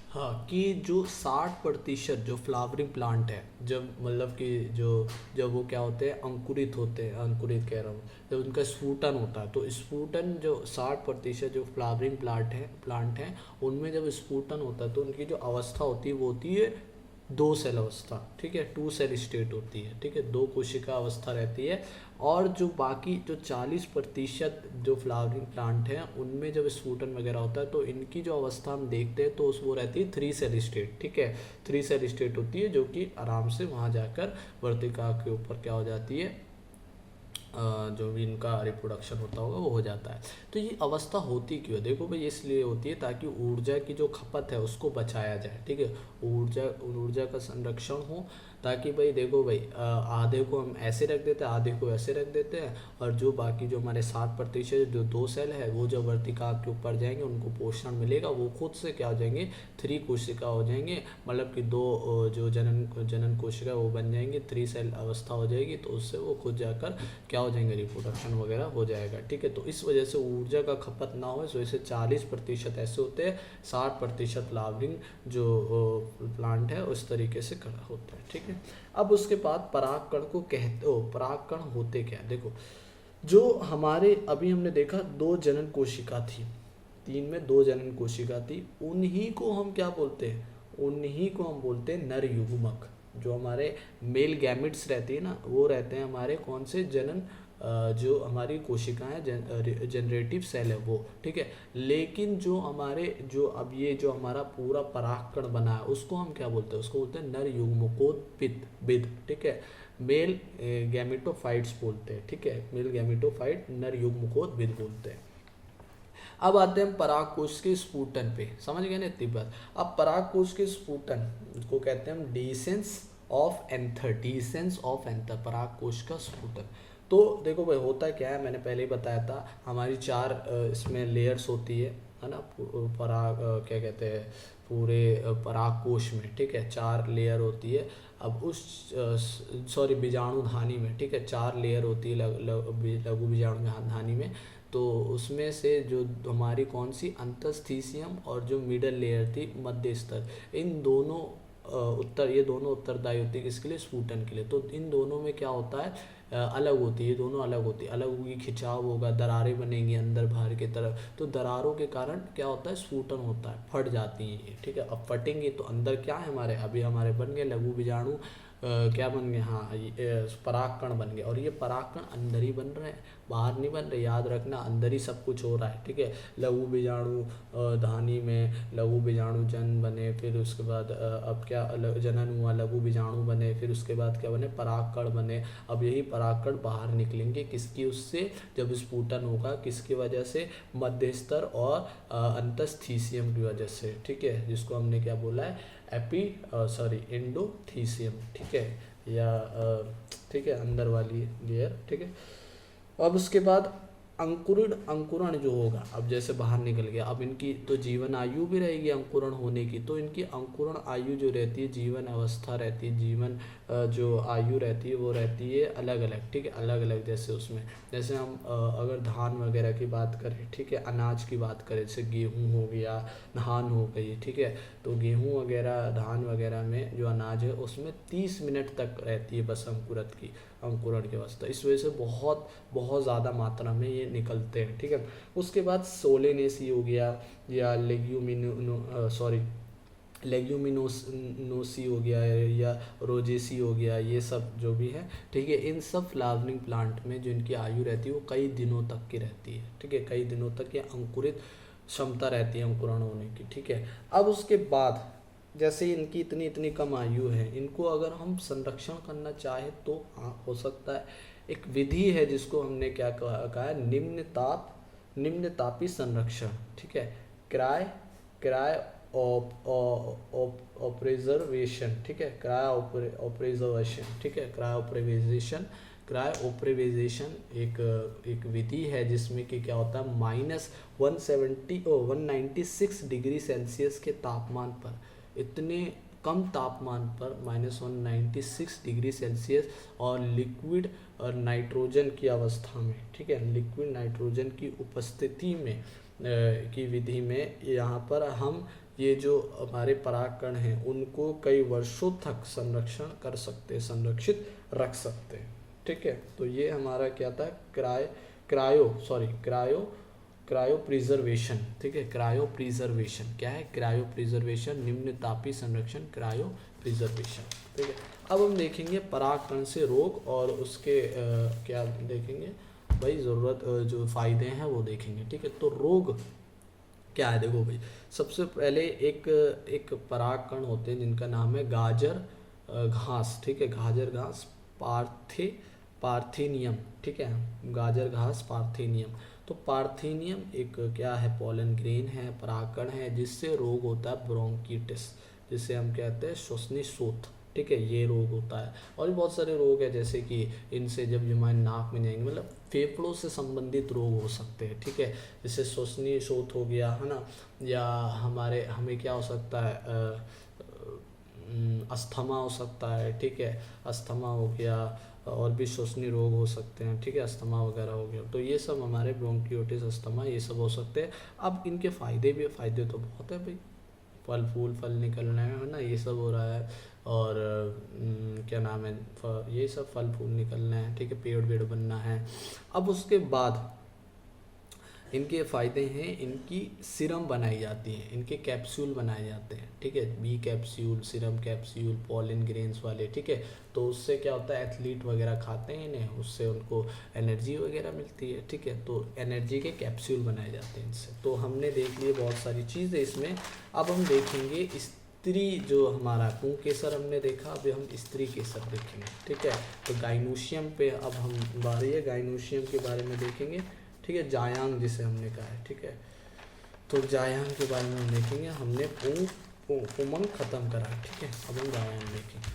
हाँ, कि जो 60% जो फ्लावरिंग प्लांट है, जब मतलब कि जो जब वो क्या होते हैं, अंकुरित होते हैं, अंकुरित कह रहा हूँ, जब उनका स्फुटन होता है, तो स्फुटन जो 60% जो फ्लावरिंग प्लांट है उनमें जब स्फुटन होता है तो उनकी जो अवस्था होती है वो होती है दो सेल अवस्था, ठीक है, टू सेल स्टेट होती है, ठीक है, दो कोशिका अवस्था रहती है। और जो बाकी जो 40% जो फ्लावरिंग प्लांट हैं उनमें जब स्फुटन वगैरह होता है तो इनकी जो अवस्था हम देखते हैं तो उस वो रहती है थ्री सेल स्टेट, ठीक है, थ्री सेल स्टेट होती है, जो कि आराम से वहाँ जाकर वर्तिका के ऊपर क्या हो जाती है, जो भी इनका रिप्रोडक्शन होता होगा वो हो जाता है। तो ये अवस्था होती क्यों है, देखो भाई, इसलिए होती है ताकि ऊर्जा की जो खपत है उसको बचाया जाए, ठीक है, ऊर्जा ऊर्जा का संरक्षण हो, ताकि भाई देखो भाई, आधे को हम ऐसे रख देते हैं, आधे को ऐसे रख देते हैं, और जो बाकी जो हमारे 60% जो दो सेल है वो जब वर्तिका के ऊपर जाएंगे उनको पोषण मिलेगा, वो खुद से क्या हो जाएंगे, थ्री कोशिका हो जाएंगे, मतलब कि दो जो जनन जनन कोशिका वो बन जाएंगे, थ्री सेल अवस्था हो जाएगी, तो उससे वो खुद जाकर क्या हो जाएंगे, रिप्रोडक्शन वगैरह हो जाएगा, ठीक है। तो इस वजह से ऊर्जा का खपत ना हो, इस वजह से 40% ऐसे होते हैं, 60% फ्लावरिंग जो प्लांट है उस तरीके से खड़ा होता है, ठीक है। अब उसके बाद परागकण को कहते हो, परागकण होते क्या है, देखो, जो हमारे अभी हमने देखा दो जनन कोशिका थी, तीन में दो जनन कोशिका थी, उन्हीं को हम क्या बोलते हैं, उन्हीं को हम बोलते हैं नर युग्मक। जो हमारे मेल गैमिट्स रहती है ना, वो रहते हैं हमारे कौन से जनन, जो हमारी कोशिकाएं जनरेटिव सेल है वो, ठीक है। लेकिन जो हमारे जो अब ये जो हमारा पूरा परागकण बना है उसको हम क्या बोलते हैं, उसको बोलते हैं नर युग्मकोत्पित विद, ठीक है, मेल गैमेटोफाइट्स बोलते हैं, ठीक है, मेल गैमेटोफाइट नर युग्मकोत्पित बोलते हैं। अब आते हैं परागकोश के स्फुटन पे, समझ गए ना इतनी बात। अब परागकोश के स्फुटन को कहते हैं हम डिसेंस ऑफ एंथर, डिसेंस ऑफ एंथर, परागकोश का स्फुटन। तो देखो भाई, होता क्या है, मैंने पहले ही बताया था, हमारी चार इसमें लेयर्स होती है ना, पराग क्या कहते हैं, पूरे परागकोश में, ठीक है, चार लेयर होती है। अब उस सॉरी बीजाणुधानी में, ठीक है, चार लेयर होती है लघु बीजाणुधानी में। तो उसमें से जो हमारी कौन सी अंतस्थीसियम और जो मिडल लेयर थी मध्य स्तर, इन दोनों ये दोनों उत्तरदायी होती है किसके लिए, स्फुटन के लिए। तो इन दोनों में क्या होता है, अलग होती है, ये दोनों अलग होती है, अलग होगी, खिंचाव होगा, दरारें बनेंगी अंदर बाहर की तरफ, तो दरारों के कारण क्या होता है, स्फुटन होता है, फट जाती हैं ये, ठीक है। अब फटेंगी तो अंदर क्या है हमारे, अभी हमारे बन गए लघु बीजाणु, क्या बन गए, हाँ, परागकण बन गए, और ये परागकण अंदर ही बन रहे हैं, बाहर नहीं बन रहे, याद रखना, अंदर ही सब कुछ हो रहा है, ठीक है। लघु बीजाणु धानी में लघु बीजाणु जन बने, फिर उसके बाद अब क्या जनन हुआ, लघु बीजाणु बने, फिर उसके बाद क्या बने, परागकण बने। अब यही परागकण बाहर निकलेंगे किसकी, उससे जब स्फुटन होगा, किसकी वजह से, मध्यस्तर और अंतस्थीसियम की वजह से, ठीक है, जिसको हमने क्या बोला है, एंडोथीसियम, ठीक है, या ठीक है, अंदर वाली लेयर, ठीक है। अब उसके बाद अंकुरण अंकुरण जो होगा, अब जैसे बाहर निकल गया, अब इनकी तो जीवन आयु भी रहेगी अंकुरण होने की, तो इनकी अंकुरण आयु जो रहती है, जीवन अवस्था रहती है, जीवन जो आयु रहती है वो रहती है अलग अलग, ठीक है, अलग अलग। जैसे उसमें जैसे हम अगर धान वगैरह की बात करें, ठीक है, अनाज की बात करें, जैसे गेहूँ हो गया, धान हो गई, ठीक है, तो गेहूँ वगैरह धान वगैरह में जो अनाज है उसमें 30 मिनट तक रहती है बस अंकुरण की अवस्था, इस वजह से बहुत बहुत ज़्यादा मात्रा में ये निकलते हैं, ठीक है। उसके बाद सोलेनेसी हो गया, या लेग्यूमिनोसी हो गया है, या रोजेसी हो गया, ये सब जो भी है, ठीक है, इन सब फ्लावरिंग प्लांट में जो इनकी आयु रहती है वो कई दिनों तक की रहती है, ठीक है, कई दिनों तक ये अंकुरित क्षमता रहती है अंकुरण होने की, ठीक है। अब उसके बाद जैसे इनकी इतनी इतनी कम आयु है, इनको अगर हम संरक्षण करना चाहे तो हाँ हो सकता है। एक विधि है जिसको हमने क्या कहा है, निम्न तापी संरक्षण, ठीक है, क्राय क्राय ऑप्रेजर्वेशन, ठीक है, ऑप्रेजर्वेशन, ठीक है, क्रायोप्रिवेजेशन एक एक विधि है जिसमें कि क्या होता है, -196 के तापमान पर, इतने कम तापमान पर -196 और लिक्विड और नाइट्रोजन की अवस्था में, ठीक है, लिक्विड नाइट्रोजन की उपस्थिति में की विधि में यहाँ पर हम ये जो हमारे परागकण हैं उनको कई वर्षों तक संरक्षण कर सकते हैं, संरक्षित रख सकते हैं। ठीक है, तो ये हमारा क्या था, क्रायो प्रिजर्वेशन। ठीक है, क्रायो प्रिजर्वेशन क्या है, क्रायो प्रिजर्वेशन, निम्न तापीय संरक्षण, क्रायो प्रिजर्वेशन। ठीक है, अब हम देखेंगे परागकण से रोग और उसके क्या देखेंगे भाई, ज़रूरत जो फ़ायदे हैं वो देखेंगे। ठीक है, तो रोग क्या है, देखो भाई, सबसे पहले एक परागकण होते हैं जिनका नाम है गाजर घास। ठीक है, गाजर घास पार्थेनियम। ठीक है, गाजर घास पार्थेनियम। तो पार्थेनियम एक क्या है, पोलन ग्रेन है, परागकण है, जिससे रोग होता है ब्रोंकिटिस, जिसे हम कहते हैं श्वसनी शोथ। ठीक है, ये रोग होता है। और भी बहुत सारे रोग है, जैसे कि इनसे जब हमारे नाक में जाएंगे, मतलब फेफड़ों से संबंधित रोग हो सकते हैं। ठीक है, जैसे श्वसनीय शोथ हो गया है ना, या हमें क्या हो सकता है, अस्थमा हो सकता है। ठीक है, अस्थमा हो गया, और भी श्वसनीय रोग हो सकते हैं। ठीक है, अस्थमा वगैरह हो गया, तो ये सब हमारे ब्रोंकियोटिस, अस्थमा, ये सब हो सकते हैं। अब इनके फ़ायदे भी, फ़ायदे तो बहुत है भाई, फल निकलना है ना, ये सब हो रहा है। और क्या नाम है, ये सब फल फूल निकलना है। ठीक है, पेड़ वेड़ बनना है। अब उसके बाद इनके फ़ायदे हैं, इनकी सिरम बनाई जाती है, इनके कैप्सूल बनाए जाते हैं। ठीक है, B capsule, serum capsule, pollen grains वाले। ठीक है, तो उससे क्या होता है, एथलीट वगैरह खाते हैं इन्हें, उससे उनको एनर्जी वगैरह मिलती है। ठीक है, तो एनर्जी के कैप्सूल बनाए जाते हैं इनसे। तो हमने देख लिए बहुत सारी चीज़ें इसमें। अब हम देखेंगे स्त्री, जो हमारा पुंकेसर हमने देखा, अभी हम स्त्री केसर देखेंगे। ठीक है, तो गाइनोशियम पे अब हम बारी है, गाइनोशियम के बारे में देखेंगे। ठीक है, जायांग जिसे हमने कहा है। ठीक है, तो जायांग के बारे में हम देखेंगे। हमने उमंग खत्म करा। ठीक है, अब हम जायांग देखेंगे।